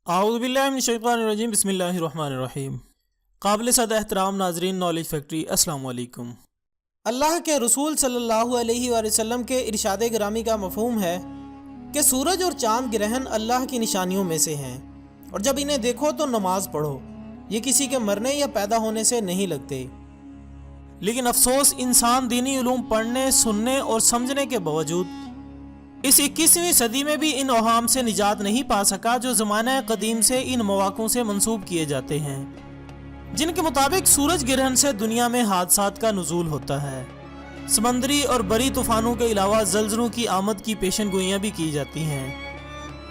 اعوذ باللہ من الشیطان الرجیم بسم اللہ الرحمن الرحیم۔ قابل صد احترام ناظرین نالج فیکٹری، السلام علیکم۔ اللہ کے رسول صلی اللہ علیہ وآلہ وسلم کے ارشاد گرامی کا مفہوم ہے کہ سورج اور چاند گرہن اللہ کی نشانیوں میں سے ہیں، اور جب انہیں دیکھو تو نماز پڑھو، یہ کسی کے مرنے یا پیدا ہونے سے نہیں لگتے۔ لیکن افسوس، انسان دینی علوم پڑھنے، سننے اور سمجھنے کے باوجود اس 21ویں صدی میں بھی ان اوہام سے نجات نہیں پا سکا جو زمانہ قدیم سے ان مواقعوں سے منسوب کیے جاتے ہیں، جن کے مطابق سورج گرہن سے دنیا میں حادثات کا نزول ہوتا ہے۔ سمندری اور بری طوفانوں کے علاوہ زلزلوں کی آمد کی پیشن گوئیاں بھی کی جاتی ہیں،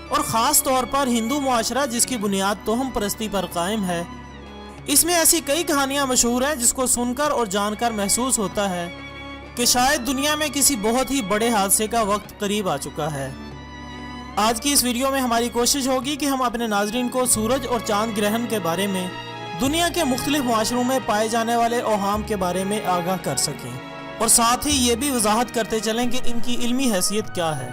اور خاص طور پر ہندو معاشرہ جس کی بنیاد توہم پرستی پر قائم ہے، اس میں ایسی کئی کہانیاں مشہور ہیں جس کو سن کر اور جان کر محسوس ہوتا ہے کہ شاید دنیا میں کسی بہت ہی بڑے حادثے کا وقت قریب آ چکا ہے۔ آج کی اس ویڈیو میں ہماری کوشش ہوگی کہ ہم اپنے ناظرین کو سورج اور چاند گرہن کے بارے میں دنیا کے مختلف معاشروں میں پائے جانے والے اوہام کے بارے میں آگاہ کر سکیں، اور ساتھ ہی یہ بھی وضاحت کرتے چلیں کہ ان کی علمی حیثیت کیا ہے۔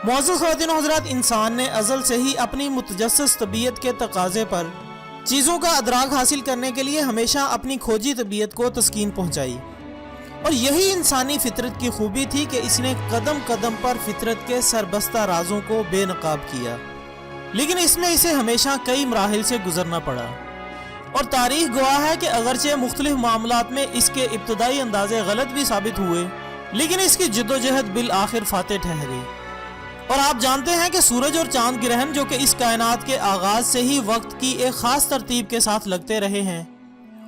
معزز خواتین و حضرات، انسان نے ازل سے ہی اپنی متجسس طبیعت کے تقاضے پر چیزوں کا ادراک حاصل کرنے کے لیے ہمیشہ اپنی کھوجی طبیعت کو تسکین پہنچائی، اور یہی انسانی فطرت کی خوبی تھی کہ اس نے قدم قدم پر فطرت کے سربستہ رازوں کو بے نقاب کیا، لیکن اس میں اسے ہمیشہ کئی مراحل سے گزرنا پڑا، اور تاریخ گواہ ہے کہ اگرچہ مختلف معاملات میں اس کے ابتدائی اندازے غلط بھی ثابت ہوئے، لیکن اس کی جدوجہد بالآخر فاتح ٹھہری۔ اور آپ جانتے ہیں کہ سورج اور چاند گرہن جو کہ اس کائنات کے آغاز سے ہی وقت کی ایک خاص ترتیب کے ساتھ لگتے رہے ہیں،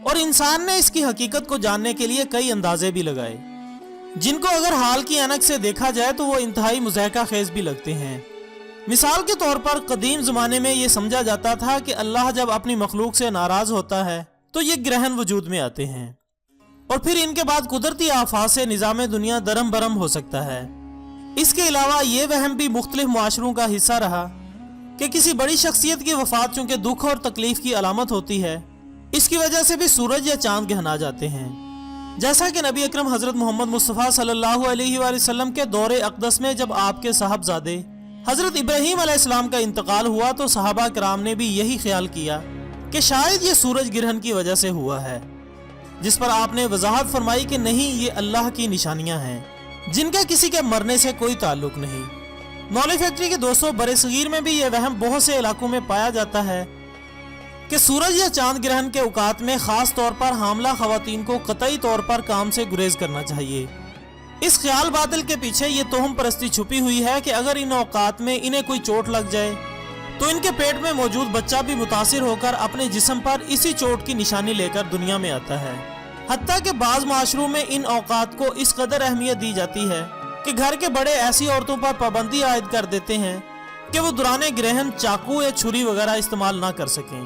اور انسان نے اس کی حقیقت کو جاننے کے لیے کئی اندازے بھی لگائے، جن کو اگر حال کی عینک سے دیکھا جائے تو وہ انتہائی مضحکہ خیز بھی لگتے ہیں۔ مثال کے طور پر قدیم زمانے میں یہ سمجھا جاتا تھا کہ اللہ جب اپنی مخلوق سے ناراض ہوتا ہے تو یہ گرہن وجود میں آتے ہیں، اور پھر ان کے بعد قدرتی آفات سے نظام دنیا درم برم ہو سکتا ہے۔ اس کے علاوہ یہ وہم بھی مختلف معاشروں کا حصہ رہا کہ کسی بڑی شخصیت کی وفات چونکہ دکھ اور تکلیف کی علامت ہوتی ہے، اس کی وجہ سے بھی سورج یا چاند گہنا جاتے ہیں، جیسا کہ نبی اکرم حضرت محمد مصطفیٰ صلی اللہ علیہ وآلہ وسلم کے دور اقدس میں جب آپ کے صاحبزادے حضرت ابراہیم علیہ السلام کا انتقال ہوا تو صحابہ کرام نے بھی یہی خیال کیا کہ شاید یہ سورج گرہن کی وجہ سے ہوا ہے، جس پر آپ نے وضاحت فرمائی کہ نہیں، یہ اللہ کی نشانیاں ہیں جن کا کسی کے مرنے سے کوئی تعلق نہیں۔ نالج فیکٹری کے دوستوں، برصغیر میں بھی یہ وہم بہت سے علاقوں میں پایا جاتا ہے کہ سورج یا چاند گرہن کے اوقات میں خاص طور پر حاملہ خواتین کو قطعی طور پر کام سے گریز کرنا چاہیے۔ اس خیال باطل کے پیچھے یہ توہم پرستی چھپی ہوئی ہے کہ اگر ان اوقات میں انہیں کوئی چوٹ لگ جائے تو ان کے پیٹ میں موجود بچہ بھی متاثر ہو کر اپنے جسم پر اسی چوٹ کی نشانی لے کر دنیا میں آتا ہے۔ حتیٰ کہ بعض معاشروں میں ان اوقات کو اس قدر اہمیت دی جاتی ہے کہ گھر کے بڑے ایسی عورتوں پر پابندی عائد کر دیتے ہیں کہ وہ دوران گرہن چاقو یا چھری وغیرہ استعمال نہ کر سکیں،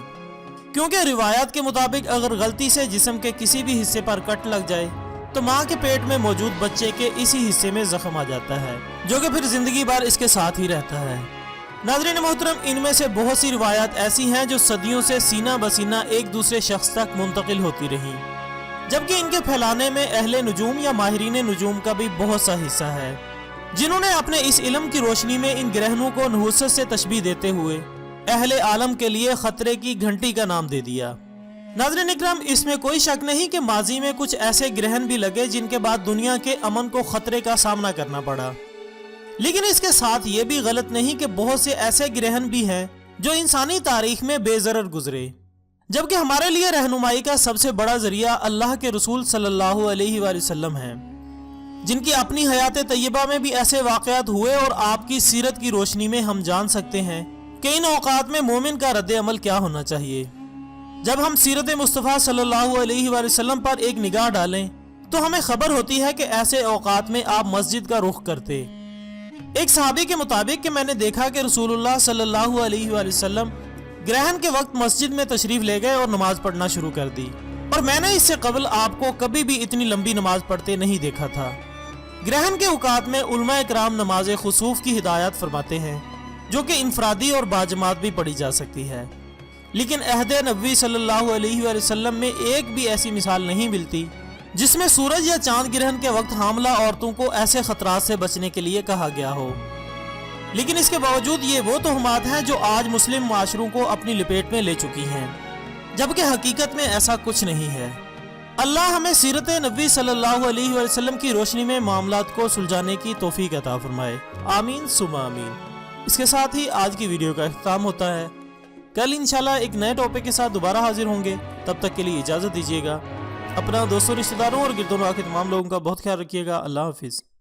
کیونکہ روایات کے مطابق اگر غلطی سے جسم کے کسی بھی حصے پر کٹ لگ جائے تو ماں کے پیٹ میں موجود بچے کے اسی حصے میں زخم آ جاتا ہے، جو کہ پھر زندگی بھر اس کے ساتھ ہی رہتا ہے۔ ناظرین محترم، ان میں سے بہت سی روایات ایسی ہیں جو صدیوں سے سینہ بسینہ ایک دوسرے شخص تک منتقل ہوتی رہیں، جبکہ ان کے پھیلانے میں اہل نجوم یا ماہرین نجوم کا بھی بہت سا حصہ ہے، جنہوں نے اپنے اس علم کی روشنی میں ان گرہنوں کو نحوست سے تشبیہ دیتے ہوئے اہل عالم کے لیے خطرے کی گھنٹی کا نام دے دیا۔ ناظرین اکرام، اس میں کوئی شک نہیں کہ ماضی میں کچھ ایسے گرہن بھی لگے جن کے بعد دنیا کے امن کو خطرے کا سامنا کرنا پڑا، لیکن اس کے ساتھ یہ بھی غلط نہیں کہ بہت سے ایسے گرہن بھی ہیں جو انسانی تاریخ میں بے ضرر گزرے، جبکہ ہمارے لیے رہنمائی کا سب سے بڑا ذریعہ اللہ کے رسول صلی اللہ علیہ وآلہ وسلم ہیں، جن کی اپنی حیات طیبہ میں بھی ایسے واقعات ہوئے، اور آپ کی سیرت کی روشنی میں ہم جان سکتے ہیں کہ ان اوقات میں مومن کا رد عمل کیا ہونا چاہیے۔ جب ہم سیرت مصطفیٰ صلی اللہ علیہ وآلہ وسلم پر ایک نگاہ ڈالیں تو ہمیں خبر ہوتی ہے کہ ایسے اوقات میں آپ مسجد کا رخ کرتے۔ ایک صحابی کے مطابق کہ میں نے دیکھا کہ رسول اللہ صلی اللہ علیہ وآلہ وسلم گرہن کے وقت مسجد میں تشریف لے گئے اور نماز پڑھنا شروع کر دی، اور میں نے اس سے قبل آپ کو کبھی بھی اتنی لمبی نماز پڑھتے نہیں دیکھا تھا۔ گرہن کے اوقات میں علماء کرام نماز خسوف کی ہدایت فرماتے ہیں، جو کہ انفرادی اور باجماعت بھی پڑھی جا سکتی ہے، لیکن عہد نبوی صلی اللہ علیہ وآلہ وسلم میں ایک بھی ایسی مثال نہیں ملتی جس میں سورج یا چاند گرہن کے وقت حاملہ عورتوں کو ایسے خطرات سے بچنے کے لیے کہا گیا ہو۔ لیکن اس کے باوجود یہ وہ تہمات ہیں جو آج مسلم معاشروں کو اپنی لپیٹ میں لے چکی ہیں، جبکہ حقیقت میں ایسا کچھ نہیں ہے۔ اللہ ہمیں سیرت نبی صلی اللہ علیہ وسلم کی روشنی میں معاملات کو سلجھانے کی توفیق عطا فرمائے، آمین ثم آمین۔ اس کے ساتھ ہی آج کی ویڈیو کا اختتام ہوتا ہے۔ کل انشاءاللہ ایک نئے ٹاپک کے ساتھ دوبارہ حاضر ہوں گے، تب تک کے لیے اجازت دیجیے گا۔ اپنا دوستوں، رشتہ داروں اور گرد و نواح کے تمام لوگوں کا بہت خیال رکھیے گا۔ اللہ حافظ۔